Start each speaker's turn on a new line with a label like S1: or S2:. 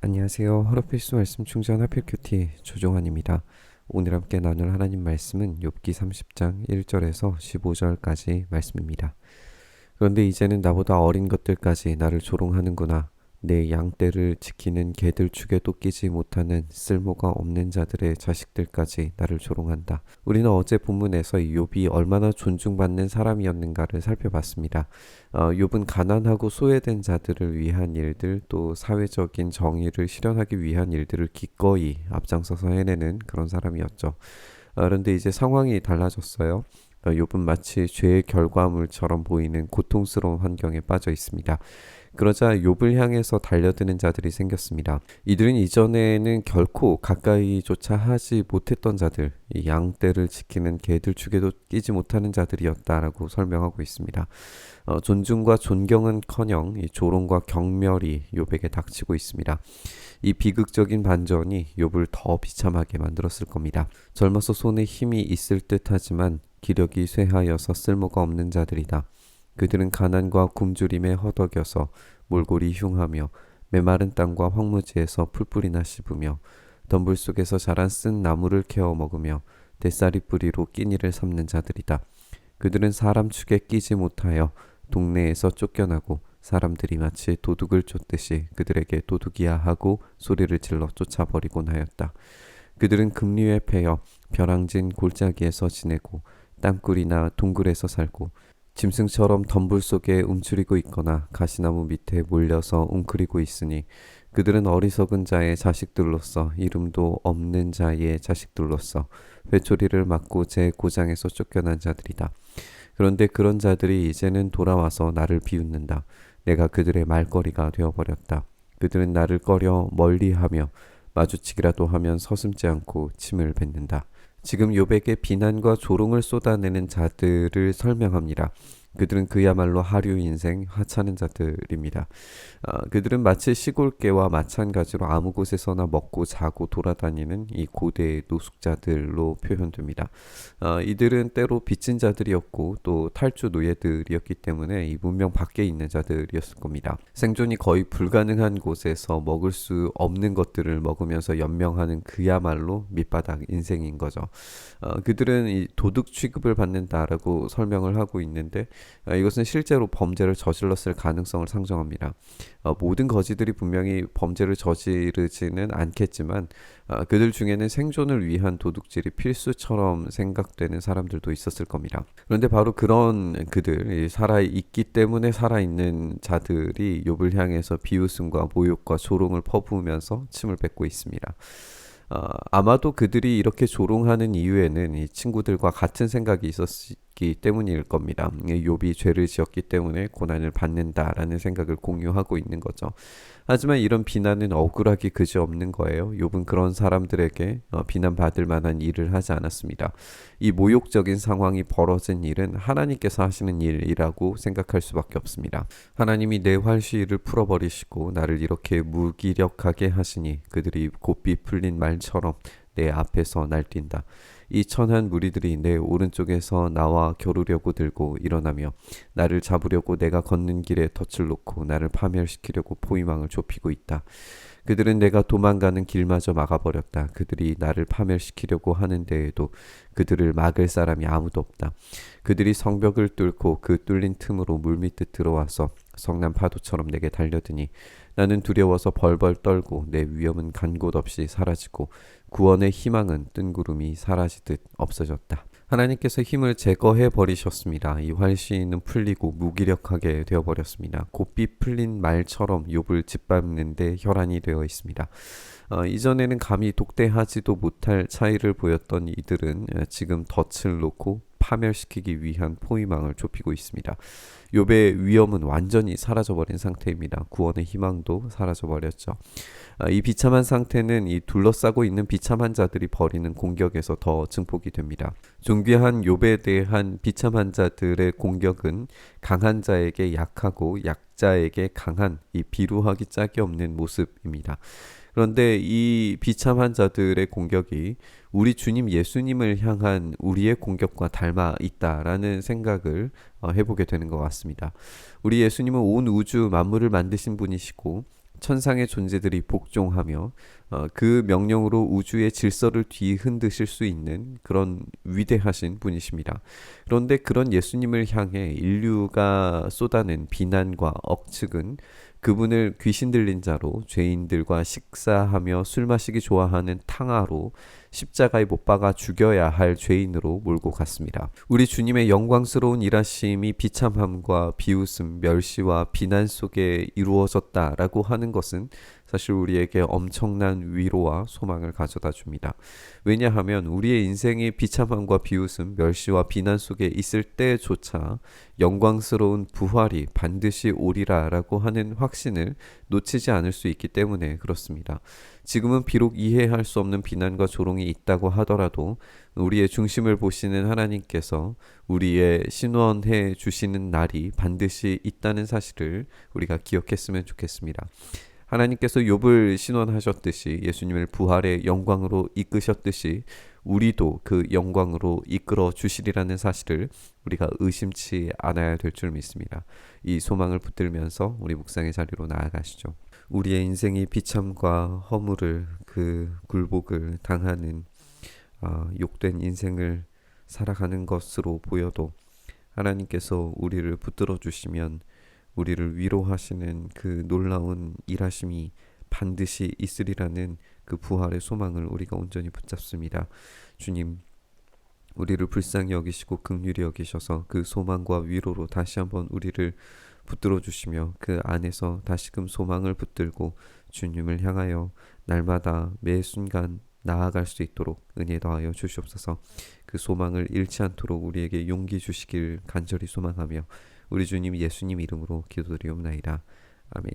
S1: 안녕하세요. 하루 필수 말씀 충전 하필 큐티 조종환입니다. 오늘 함께 나눌 하나님 말씀은 욥기 30장 1절에서 15절까지 말씀입니다. 그런데 이제는 나보다 어린 것들까지 나를 조롱하는구나. 내 양떼를 지키는 개들 축에도 끼지 못하는 쓸모가 없는 자들의 자식들까지 나를 조롱한다. 우리는 어제 본문에서 이 욥이 얼마나 존중받는 사람이었는가를 살펴봤습니다. 욥은 가난하고 소외된 자들을 위한 일들, 또 사회적인 정의를 실현하기 위한 일들을 기꺼이 앞장서서 해내는 그런 사람이었죠. 그런데 이제 상황이 달라졌어요. 욥은 마치 죄의 결과물처럼 보이는 고통스러운 환경에 빠져 있습니다. 그러자 욥을 향해서 달려드는 자들이 생겼습니다. 이들은 이전에는 결코 가까이조차 하지 못했던 자들, 이 양떼를 지키는 개들 축에도 끼지 못하는 자들이었다라고 설명하고 있습니다. 존중과 존경은커녕 이 조롱과 경멸이 욥에게 닥치고 있습니다. 이 비극적인 반전이 욥을 더 비참하게 만들었을 겁니다. 젊어서 손에 힘이 있을 듯하지만 기력이 쇠하여서 쓸모가 없는 자들이다. 그들은 가난과 굶주림에 허덕여서 몰골이 흉하며 메마른 땅과 황무지에서 풀뿌리나 씹으며 덤불 속에서 자란 쓴 나무를 캐어 먹으며 대싸리 뿌리로 끼니를 삼는 자들이다. 그들은 사람 축에 끼지 못하여 동네에서 쫓겨나고 사람들이 마치 도둑을 쫓듯이 그들에게 도둑이야 하고 소리를 질러 쫓아버리곤 하였다. 그들은 금리에 패여 벼랑진 골짜기에서 지내고 땅굴이나 동굴에서 살고 짐승처럼 덤불 속에 움츠리고 있거나 가시나무 밑에 몰려서 웅크리고 있으니 그들은 어리석은 자의 자식들로서 이름도 없는 자의 자식들로서 회초리를 맞고 제 고장에서 쫓겨난 자들이다. 그런데 그런 자들이 이제는 돌아와서 나를 비웃는다. 내가 그들의 말거리가 되어버렸다. 그들은 나를 꺼려 멀리하며 마주치기라도 하면 서슴지 않고 침을 뱉는다. 지금 욥에게 비난과 조롱을 쏟아내는 자들을 설명합니다. 그들은 그야말로 하류 인생 하찮은 자들입니다. 그들은 마치 시골개와 마찬가지로 아무 곳에서나 먹고 자고 돌아다니는 이 고대의 노숙자들로 표현됩니다. 이들은 때로 빚진 자들이었고 또 탈주 노예들이었기 때문에 이 문명 밖에 있는 자들이었을 겁니다. 생존이 거의 불가능한 곳에서 먹을 수 없는 것들을 먹으면서 연명하는 그야말로 밑바닥 인생인 거죠. 그들은 이 도둑 취급을 받는다라고 설명을 하고 있는데 이것은 실제로 범죄를 저질렀을 가능성을 상정합니다. 모든 거지들이 분명히 범죄를 저지르지는 않겠지만 그들 중에는 생존을 위한 도둑질이 필수처럼 생각되는 사람들도 있었을 겁니다. 그런데 바로 그런 그들, 살아있기 때문에 살아있는 자들이 욥을 향해서 비웃음과 모욕과 조롱을 퍼부으면서 침을 뱉고 있습니다. 아마도 그들이 이렇게 조롱하는 이유에는 이 친구들과 같은 생각이 있었기 때문일 겁니다. 욥이 죄를 지었기 때문에 고난을 받는다라는 생각을 공유하고 있는 거죠. 하지만 이런 비난은 억울하기 그지없는 거예요. 욥은 그런 사람들에게 비난받을 만한 일을 하지 않았습니다. 이 모욕적인 상황이 벌어진 일은 하나님께서 하시는 일이라고 생각할 수밖에 없습니다. 하나님이 내 활시위를 풀어버리시고 나를 이렇게 무기력하게 하시니 그들이 곱비 풀린 말처럼 내 앞에서 날뛴다. 이 천한 무리들이 내 오른쪽에서 나와 겨루려고 들고 일어나며 나를 잡으려고 내가 걷는 길에 덫을 놓고 나를 파멸시키려고 포위망을 좁히고 있다. 그들은 내가 도망가는 길마저 막아버렸다. 그들이 나를 파멸시키려고 하는 데에도 그들을 막을 사람이 아무도 없다. 그들이 성벽을 뚫고 그 뚫린 틈으로 물밑듯 들어와서 성난 파도처럼 내게 달려드니 나는 두려워서 벌벌 떨고 내 위험은 간 곳 없이 사라지고 구원의 희망은 뜬구름이 사라지듯 없어졌다. 하나님께서 힘을 제거해 버리셨습니다. 이 활시위는 풀리고 무기력하게 되어 버렸습니다. 곱비 풀린 말처럼 욥을 짓밟는데 혈안이 되어 있습니다. 이전에는 감히 독대하지도 못할 차이를 보였던 이들은 지금 덫을 놓고 파멸시키기 위한 포위망을 좁히고 있습니다. 욥의 위험은 완전히 사라져버린 상태입니다. 구원의 희망도 사라져버렸죠. 이 비참한 상태는 이 둘러싸고 있는 비참한 자들이 벌이는 공격에서 더 증폭이 됩니다. 존귀한 욥에 대한 비참한 자들의 공격은 강한 자에게 약하고 약자에게 강한 이 비루하기 짝이 없는 모습입니다. 그런데 이 비참한 자들의 공격이 우리 주님 예수님을 향한 우리의 공격과 닮아 있다라는 생각을 해보게 되는 것 같습니다. 우리 예수님은 온 우주 만물을 만드신 분이시고 천상의 존재들이 복종하며 그 명령으로 우주의 질서를 뒤흔드실 수 있는 그런 위대하신 분이십니다. 그런데 그런 예수님을 향해 인류가 쏟아낸 비난과 억측은 그분을 귀신 들린 자로 죄인들과 식사하며 술 마시기 좋아하는 탕아로 십자가에 못 박아 죽여야 할 죄인으로 몰고 갔습니다. 우리 주님의 영광스러운 일하심이 비참함과 비웃음, 멸시와 비난 속에 이루어졌다라고 하는 것은 사실 우리에게 엄청난 위로와 소망을 가져다 줍니다. 왜냐하면 우리의 인생이 비참함과 비웃음, 멸시와 비난 속에 있을 때조차 영광스러운 부활이 반드시 오리라라고 하는 확신을 놓치지 않을 수 있기 때문에 그렇습니다. 지금은 비록 이해할 수 없는 비난과 조롱이 있다고 하더라도 우리의 중심을 보시는 하나님께서 우리의 신원해 주시는 날이 반드시 있다는 사실을 우리가 기억했으면 좋겠습니다. 하나님께서 욥을 신원하셨듯이 예수님을 부활의 영광으로 이끄셨듯이 우리도 그 영광으로 이끌어 주시리라는 사실을 우리가 의심치 않아야 될 줄 믿습니다. 이 소망을 붙들면서 우리 묵상의 자리로 나아가시죠. 우리의 인생이 비참과 허물을 그 굴복을 당하는 욕된 인생을 살아가는 것으로 보여도 하나님께서 우리를 붙들어 주시면 우리를 위로하시는 그 놀라운 일하심이 반드시 있으리라는 그 부활의 소망을 우리가 온전히 붙잡습니다. 주님, 우리를 불쌍히 여기시고 긍휼히 여기셔서 그 소망과 위로로 다시 한번 우리를 붙들어 주시며 그 안에서 다시금 소망을 붙들고 주님을 향하여 날마다 매 순간 나아갈 수 있도록 은혜 더하여 주시옵소서. 그 소망을 잃지 않도록 우리에게 용기 주시길 간절히 소망하며 우리 주님 예수님 이름으로 기도드리옵나이다. 아멘.